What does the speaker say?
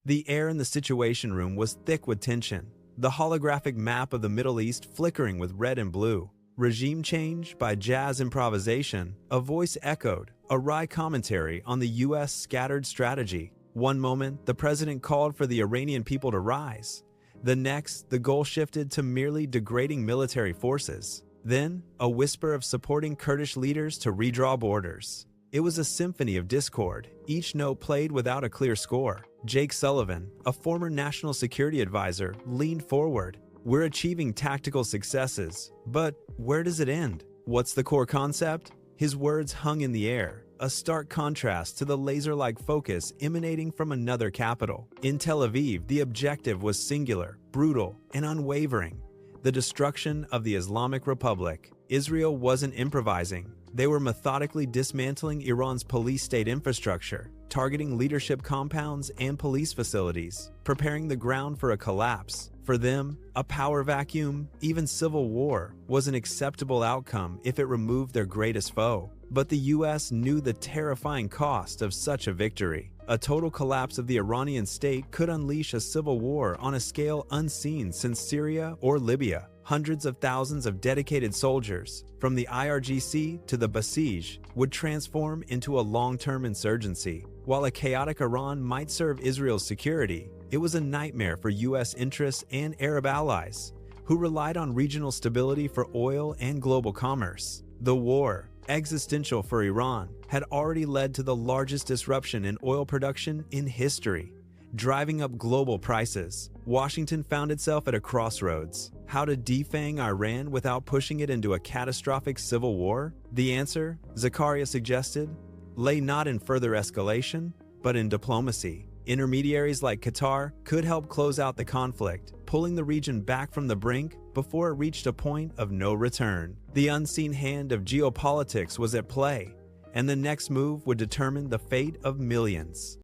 The air in the Situation Room was thick with tension, the holographic map of the Middle East flickering with red and blue. Regime change by jazz improvisation, a voice echoed, a wry commentary on the U.S. scattered strategy. One moment, the president called for the Iranian people to rise. The next, the goal shifted to merely degrading military forces. Then, a whisper of supporting Kurdish leaders to redraw borders. It was a symphony of discord, each note played without a clear score. Jake Sullivan, a former national security advisor, leaned forward. We're achieving tactical successes, but where does it end? What's the core concept? His words hung in the air, a stark contrast to the laser-like focus emanating from another capital. In Tel Aviv, the objective was singular, brutal, and unwavering: the destruction of the Islamic Republic. Israel wasn't improvising. They were methodically dismantling Iran's police state infrastructure, targeting leadership compounds and police facilities, preparing the ground for a collapse. For them, a power vacuum, even civil war, was an acceptable outcome if it removed their greatest foe. But the US knew the terrifying cost of such a victory. A total collapse of the Iranian state could unleash a civil war on a scale unseen since Syria or Libya. Hundreds of thousands of dedicated soldiers, from the IRGC to the Basij, would transform into a long-term insurgency. While a chaotic Iran might serve Israel's security, it was a nightmare for US interests and Arab allies, who relied on regional stability for oil and global commerce. The war, existential for Iran, had already led to the largest disruption in oil production in history, driving up global prices. Washington found itself at a crossroads. How to defang Iran without pushing it into a catastrophic civil war? The answer, Zakaria suggested, lay not in further escalation, but in diplomacy. Intermediaries like Qatar could help close out the conflict, pulling the region back from the brink before it reached a point of no return. The unseen hand of geopolitics was at play, and the next move would determine the fate of millions.